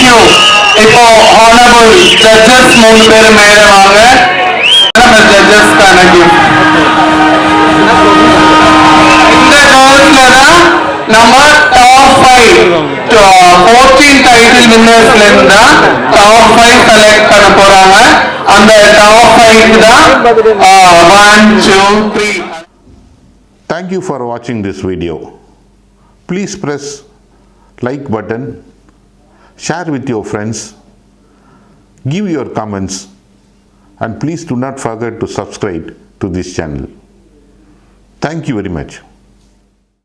you. இப்போ honorable judges 3 பேர் மேலே வாங்க. நம்ம judges கான gift. இந்த கோர்ஸ்ல தான் நம்ம top 5 14 title winners இருந்தா top 5 select பண்ண போறாங்க. அந்த top 5 தான் 1 2 3. Thank you for watching this video. Please press like button, share with your friends, give your comments, and please do not forget to subscribe to this channel. Thank you very much.